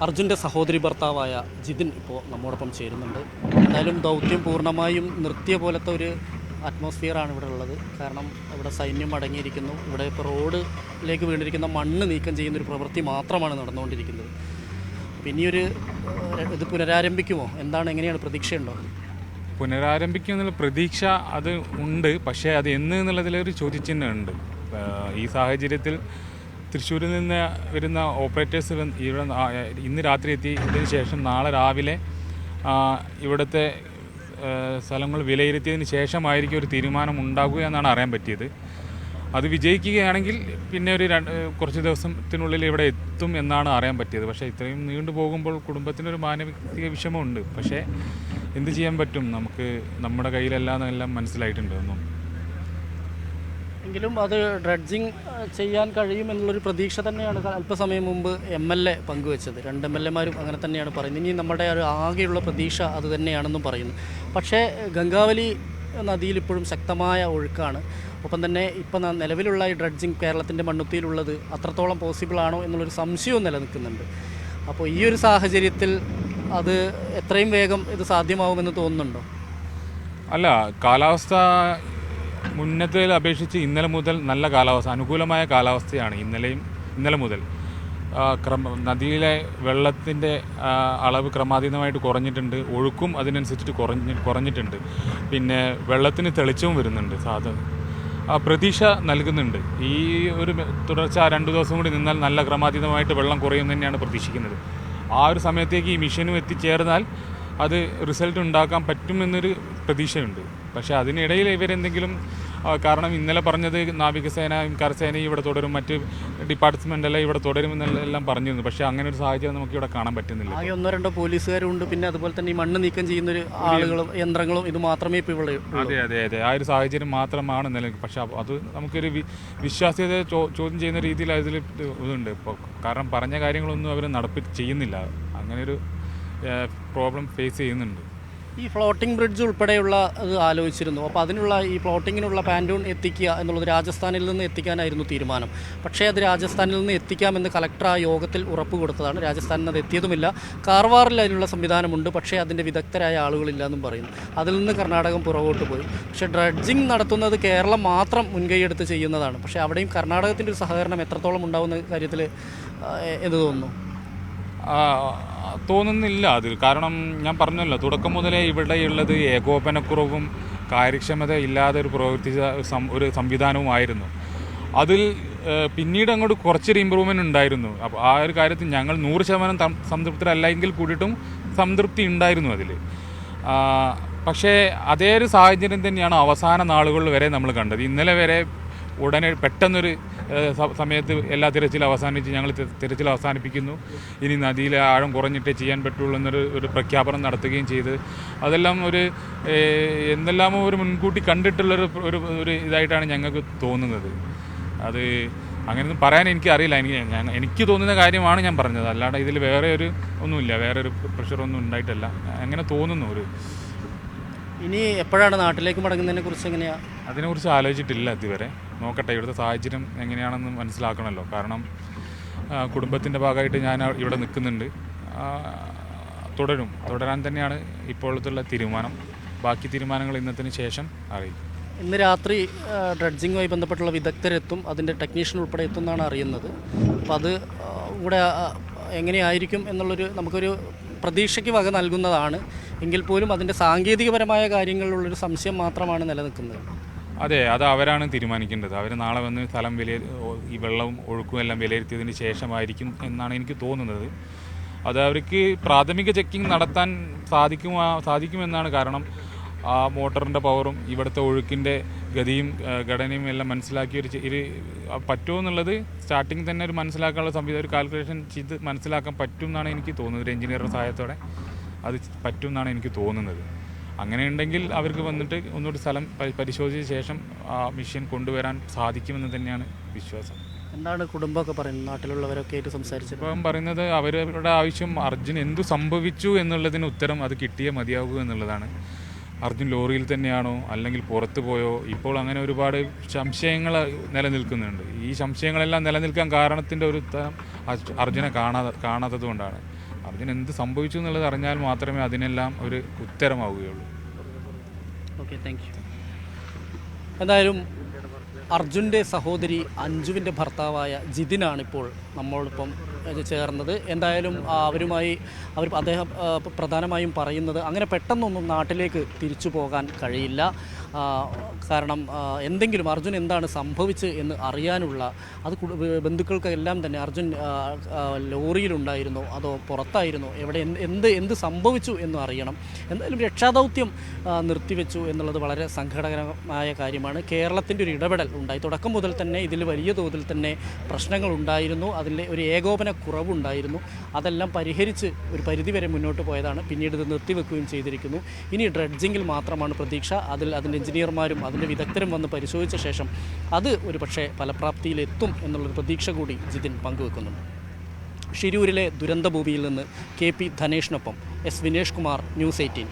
അർജുൻ്റെ സഹോദരി ഭർത്താവായ ജിതിൻ ഇപ്പോൾ നമ്മോടൊപ്പം ചേരുന്നുണ്ട്. എന്തായാലും ദൗത്യം പൂർണ്ണമായും നിർത്തിയ പോലത്തെ ഒരു അറ്റ്മോസ്ഫിയറാണ് ഇവിടെ ഉള്ളത്. കാരണം ഇവിടെ സൈന്യം അടങ്ങിയിരിക്കുന്നു. ഇവിടെ ഇപ്പോൾ റോഡിലേക്ക് വീണിരിക്കുന്ന മണ്ണ് നീക്കം ചെയ്യുന്നൊരു പ്രവൃത്തി മാത്രമാണ് നടന്നുകൊണ്ടിരിക്കുന്നത്. പിന്നെയൊരു ഇത് പുനരാരംഭിക്കുമോ? എന്താണ്, എങ്ങനെയാണ്, പ്രതീക്ഷയുണ്ടോ? പുനരാരംഭിക്കും എന്നുള്ള പ്രതീക്ഷ അത് ഉണ്ട്. പക്ഷേ അത് എന്ന് എന്നുള്ളതിലൊരു ചോദ്യചിഹ്നമുണ്ട്. ഈ സാഹചര്യത്തിൽ തൃശ്ശൂരിൽ നിന്ന് വരുന്ന ഓപ്പറേറ്റേഴ്സ് ഇവിടെ ഇന്ന് രാത്രി എത്തി. ഇതിന് ശേഷം നാളെ രാവിലെ ഇവിടുത്തെ സ്ഥലങ്ങൾ വിലയിരുത്തിയതിന് ശേഷമായിരിക്കും ഒരു തീരുമാനം ഉണ്ടാകുക എന്നാണ് അറിയാൻ പറ്റിയത്. അത് വിജയിക്കുകയാണെങ്കിൽ പിന്നെ ഒരു കുറച്ച് ദിവസത്തിനുള്ളിൽ ഇവിടെ എത്തും എന്നാണ് അറിയാൻ പറ്റിയത്. പക്ഷേ ഇത്രയും നീണ്ടു പോകുമ്പോൾ കുടുംബത്തിനൊരു മാനസിക വിഷമമുണ്ട്. പക്ഷേ എന്ത് ചെയ്യാൻ പറ്റും, നമുക്ക് നമ്മുടെ കയ്യിലല്ലാന്നെല്ലാം മനസ്സിലായിട്ടുണ്ട്. ഒന്നും എങ്കിലും അത് ഡ്രഡ്ജിങ് ചെയ്യാൻ കഴിയുമെന്നുള്ളൊരു പ്രതീക്ഷ തന്നെയാണ് അല്പസമയം മുമ്പ് MLA പങ്കുവച്ചത്. 2 MLAമാരും അങ്ങനെ തന്നെയാണ് പറയുന്നത്. ഇനി നമ്മുടെ ഒരു ആകെയുള്ള പ്രതീക്ഷ അത് തന്നെയാണെന്നും പറയുന്നു. പക്ഷേ ഗംഗാവലി നദിയിൽ ഇപ്പോഴും ശക്തമായ ഒഴുക്കാണ്. ഒപ്പം തന്നെ ഇപ്പം നിലവിലുള്ള ഈ ഡ്രഡ്ജിങ് കേരളത്തിൻ്റെ മണ്ണുത്തിയിലുള്ളത് അത്രത്തോളം പോസിബിളാണോ എന്നുള്ളൊരു സംശയവും നിലനിൽക്കുന്നുണ്ട്. അപ്പോൾ ഈ ഒരു സാഹചര്യത്തിൽ അത് എത്രയും വേഗം ഇത് സാധ്യമാവുമെന്ന് തോന്നുന്നുണ്ടോ? അല്ല, കാലാവസ്ഥ മുന്നത്തെ അപേക്ഷിച്ച് ഇന്നലെ മുതൽ നല്ല കാലാവസ്ഥ, അനുകൂലമായ കാലാവസ്ഥയാണ്. ഇന്നലെ മുതൽ നദിയിലെ വെള്ളത്തിൻ്റെ അളവ് ക്രമാതീതമായിട്ട് കുറഞ്ഞിട്ടുണ്ട്. ഒഴുക്കും അതിനനുസരിച്ചിട്ട് കുറഞ്ഞിട്ടുണ്ട്. പിന്നെ വെള്ളത്തിന് തെളിച്ചവും വരുന്നുണ്ട്. പ്രതീക്ഷ നൽകുന്നുണ്ട്. ഈ ഒരു തുടർച്ച 2 ദിവസം കൂടി നിന്നാൽ നല്ല ക്രമാതീതമായിട്ട് വെള്ളം കുറയുമെന്ന് തന്നെയാണ് പ്രതീക്ഷിക്കുന്നത്. ആ ഒരു സമയത്തേക്ക് ഈ മിഷനും എത്തിച്ചേർന്നാൽ അത് റിസൾട്ട് ഉണ്ടാക്കാൻ പറ്റുമെന്നൊരു പ്രതീക്ഷയുണ്ട്. പക്ഷേ അതിനിടയിൽ ഇവരെന്തെങ്കിലും, കാരണം ഇന്നലെ പറഞ്ഞത് നാവികസേനയും കരസേനയും ഇവിടെ തുടരും, മറ്റ് ഡിപ്പാർട്ട്മെൻ്റെല്ലാം ഇവിടെ തുടരുമെന്നെല്ലാം പറഞ്ഞിരുന്നു. പക്ഷേ അങ്ങനെ ഒരു സാഹചര്യം നമുക്കിവിടെ കാണാൻ പറ്റുന്നില്ല. ആകെ 1-2 പോലീസുകാരുണ്ട്. പിന്നെ അതുപോലെ തന്നെ ഈ മണ്ണ് നീക്കം ചെയ്യുന്നൊരു ആളുകളും യന്ത്രങ്ങളും ഇത് മാത്രമേ ഇപ്പോൾ ഇവിടെ. അതെ, ആ ഒരു സാഹചര്യം മാത്രമാണ് നിലനിൽക്കുന്നത്. പക്ഷേ അത് നമുക്കൊരു വിശ്വാസ്യത ചോദ്യം ചെയ്യുന്ന രീതിയിൽ അതിൽ ഇതുണ്ട് ഇപ്പോൾ. കാരണം പറഞ്ഞ കാര്യങ്ങളൊന്നും അവർ ചെയ്യുന്നില്ല. അങ്ങനെയൊരു പ്രോബ്ലം ഫേസ് ചെയ്യുന്നുണ്ട്. ഈ ഫ്ലോട്ടിംഗ് ബ്രിഡ്ജ് ഉൾപ്പെടെയുള്ള അത് ആലോചിച്ചിരുന്നു. അപ്പോൾ അതിനുള്ള ഈ ഫ്ലോട്ടിങ്ങിനുള്ള പാൻറ്റൂൺ എത്തിക്കുക എന്നുള്ളത് രാജസ്ഥാനിൽ നിന്ന് എത്തിക്കാനായിരുന്നു തീരുമാനം. പക്ഷേ അത് രാജസ്ഥാനിൽ നിന്ന് എത്തിക്കാമെന്ന് കളക്ടർ ആ യോഗത്തിൽ ഉറപ്പ് കൊടുത്തതാണ്. രാജസ്ഥാനിൽ അത് എത്തിയതുമില്ല. കാർവാറിൽ അതിനുള്ള സംവിധാനമുണ്ട്, പക്ഷേ അതിൻ്റെ വിദഗ്ധരായ ആളുകളില്ല എന്നും പറയുന്നു. അതിൽ നിന്ന് കർണാടകം പുറകോട്ട് പോയി. പക്ഷേ ഡ്രഡ്ജിങ് നടത്തുന്നത് കേരളം മാത്രം മുൻകൈയെടുത്ത് ചെയ്യുന്നതാണ്. പക്ഷേ അവിടെയും കർണാടകത്തിൻ്റെ ഒരു സഹകരണം എത്രത്തോളം ഉണ്ടാകുന്ന കാര്യത്തിൽ എന്ത് തോന്നുന്നു? തോന്നുന്നില്ല അതിൽ. കാരണം ഞാൻ പറഞ്ഞല്ലോ, തുടക്കം മുതലേ ഇവിടെയുള്ളത് ഏകോപനക്കുറവും കാര്യക്ഷമത ഇല്ലാതെ ഒരു സംവിധാനവുമായിരുന്നു. അതിൽ പിന്നീട് അങ്ങോട്ട് കുറച്ചൊരു ഇമ്പ്രൂവ്മെൻറ്റ് ഉണ്ടായിരുന്നു. അപ്പോൾ ആ ഒരു കാര്യത്തിൽ ഞങ്ങൾ 100% സംതൃപ്തരല്ലെങ്കിൽ കൂടിയിട്ടും സംതൃപ്തി ഉണ്ടായിരുന്നു അതിൽ. പക്ഷേ അതേ ഒരു സാഹചര്യം തന്നെയാണ് അവസാന നാളുകളിൽ വരെ നമ്മൾ കണ്ടത്. ഇന്നലെ വരെ ഉടനെ പെട്ടെന്നൊരു സമയത്ത് എല്ലാ തിരച്ചിലും അവസാനിച്ച് ഞങ്ങൾ തിരച്ചിൽ അവസാനിപ്പിക്കുന്നു, ഇനി നദിയിലെ ആഴം കുറഞ്ഞിട്ടേ ചെയ്യാൻ പറ്റുള്ളൂ എന്നൊരു പ്രഖ്യാപനം നടത്തുകയും ചെയ്ത്, അതെല്ലാം എന്തെല്ലാമോ ഒരു മുൻകൂട്ടി കണ്ടിട്ടുള്ളൊരു ഒരു ഇതായിട്ടാണ് ഞങ്ങൾക്ക് തോന്നുന്നത്. അത് അങ്ങനെയൊന്നും പറയാൻ എനിക്കറിയില്ല. എനിക്ക് തോന്നുന്ന കാര്യമാണ് ഞാൻ പറഞ്ഞത്. അല്ലാതെ ഇതിൽ വേറെ ഒന്നുമില്ല, വേറെ ഒരു പ്രഷറൊന്നും ഉണ്ടായിട്ടല്ല. അങ്ങനെ തോന്നുന്നു. ഇനി എപ്പോഴാണ് നാട്ടിലേക്ക് മടങ്ങുന്നതിനെ കുറിച്ച് എങ്ങനെയാണ്? അതിനെക്കുറിച്ച് ആലോചിച്ചിട്ടില്ല ഇതുവരെ. നോക്കട്ടെ, ഇവിടുത്തെ സാഹചര്യം എങ്ങനെയാണെന്ന് മനസ്സിലാക്കണമല്ലോ. കാരണം കുടുംബത്തിൻ്റെ ഭാഗമായിട്ട് ഞാൻ ഇവിടെ നിൽക്കുന്നുണ്ട്. തുടരാൻ തന്നെയാണ് ഇപ്പോഴത്തുള്ള തീരുമാനം. ബാക്കി തീരുമാനങ്ങൾ ഇന്നത്തിന് ശേഷം അറിയിക്കും. ഇന്ന് രാത്രി ഡ്രഡ്ജിങ്ങുമായി ബന്ധപ്പെട്ടുള്ള വിദഗ്ധരെത്തും, അതിൻ്റെ ടെക്നീഷ്യൻ ഉൾപ്പെടെ എത്തും എന്നാണ് അറിയുന്നത്. അപ്പോൾ അത് ഇവിടെ എങ്ങനെയായിരിക്കും എന്നുള്ളൊരു നമുക്കൊരു പ്രതീക്ഷയ്ക്ക് വക നൽകുന്നതാണ്. എങ്കിൽ പോലും അതിൻ്റെ സാങ്കേതികപരമായ കാര്യങ്ങളിലുള്ളൊരു സംശയം മാത്രമാണ് നിലനിൽക്കുന്നത്. അതെ, അത് അവരാണ് തീരുമാനിക്കേണ്ടത്. അവർ നാളെ വന്ന് സ്ഥലം ഈ വെള്ളവും ഒഴുക്കും എല്ലാം വിലയിരുത്തിയതിന് ശേഷമായിരിക്കും എന്നാണ് എനിക്ക് തോന്നുന്നത്. അത് അവർക്ക് പ്രാഥമിക ചെക്കിംഗ് നടത്താൻ സാധിക്കുമെന്നാണ്. കാരണം ആ മോട്ടറിൻ്റെ പവറും ഇവിടുത്തെ ഒഴുക്കിൻ്റെ ഗതിയും ഘടനയും എല്ലാം മനസ്സിലാക്കി പറ്റുമോ എന്നുള്ളത് സ്റ്റാർട്ടിങ് തന്നെ ഒരു മനസ്സിലാക്കാനുള്ള ഒരു കാൽക്കുലേഷൻ ചെയ്ത് മനസ്സിലാക്കാൻ പറ്റും എന്നാണ് എനിക്ക് തോന്നുന്നത്. ഒരു എഞ്ചിനീയറുടെ സഹായത്തോടെ അത് പറ്റും എന്നാണ് എനിക്ക് തോന്നുന്നത്. അങ്ങനെയുണ്ടെങ്കിൽ അവർക്ക് വന്നിട്ട് ഒന്നുകൂടി സ്ഥലം പരിശോധിച്ച ശേഷം ആ മെഷീൻ കൊണ്ടുവരാൻ സാധിക്കുമെന്ന് തന്നെയാണ് വിശ്വാസം. എന്താണ് കുടുംബമൊക്കെ പറയുന്നത്? നാട്ടിലുള്ളവരൊക്കെ ആയിട്ട് സംസാരിച്ചത് ഇപ്പം പറയുന്നത് അവരുടെ ആവശ്യം അർജുൻ എന്തു സംഭവിച്ചു എന്നുള്ളതിന് ഉത്തരം അത് കിട്ടിയേ മതിയാകൂ എന്നുള്ളതാണ്. അർജുൻ ലോറിയിൽ തന്നെയാണോ അല്ലെങ്കിൽ പുറത്ത് പോയോ? ഇപ്പോൾ അങ്ങനെ ഒരുപാട് സംശയങ്ങൾ നിലനിൽക്കുന്നുണ്ട്. ഈ സംശയങ്ങളെല്ലാം നിലനിൽക്കാൻ കാരണത്തിൻ്റെ ഒരു തരം അർജുനെ കാണാത്തത് കൊണ്ടാണ്. അർജുൻ എന്ത് സംഭവിച്ചു എന്നുള്ളത് അറിഞ്ഞാൽ മാത്രമേ അതിനെല്ലാം ഒരു ഉത്തരമാവുകയുള്ളൂ. Okay, thank you. എന്തായാലും അർജുൻ്റെ സഹോദരി അഞ്ജുവിൻ്റെ ഭർത്താവായ ജിതിനാണിപ്പോൾ നമ്മളോടൊപ്പം ചേർന്നത്. എന്തായാലും അദ്ദേഹം പ്രധാനമായും പറയുന്നത് അങ്ങനെ പെട്ടെന്നൊന്നും നാട്ടിലേക്ക് തിരിച്ചു പോകാൻ കഴിയില്ല. കാരണം എന്തെങ്കിലും അർജുൻ എന്താണ് സംഭവിച്ച് എന്ന് അറിയാനുള്ള അത് ബന്ധുക്കൾക്കെല്ലാം തന്നെ അർജുൻ ലോറിയിലുണ്ടായിരുന്നോ അതോ പുറത്തായിരുന്നോ, എവിടെ എന്ത് സംഭവിച്ചു എന്ന് അറിയണം. എന്തായാലും രക്ഷാദൗത്യം നിർത്തിവെച്ചു എന്നുള്ളത് വളരെ സങ്കടകരമായ കാര്യമാണ്. കേരളത്തിൻ്റെ ഒരു ഇടപെടൽ ഉണ്ടായി. തുടക്കം മുതൽ തന്നെ ഇതിൽ വലിയ തോതിൽ തന്നെ പ്രശ്നങ്ങളുണ്ടായിരുന്നു. അതിൻ്റെ ഒരു ഏകോപനക്കുറവുണ്ടായിരുന്നു. അതെല്ലാം പരിഹരിച്ച് ഒരു പരിധിവരെ മുന്നോട്ട് പോയതാണ്. പിന്നീട് ഇത് നിർത്തിവെക്കുകയും ചെയ്തിരിക്കുന്നു. ഇനി ഡ്രഡ്ജിങ്ങിൽ മാത്രമാണ് പ്രതീക്ഷ. അതിൻ്റെ എഞ്ചിനീയർമാരും അതിൻ്റെ വിദഗ്ധരും വന്ന് പരിശോധിച്ച ശേഷം അത് ഒരു പക്ഷേ ഫലപ്രാപ്തിയിലെത്തും എന്നുള്ളൊരു പ്രതീക്ഷ കൂടി ജിതിൻ പങ്കുവെക്കുന്നുണ്ട്. ഷിരൂരിലെ ദുരന്തഭൂമിയിൽ നിന്ന് KP ധനേഷിനൊപ്പം S Vinesh Kumar, News 18.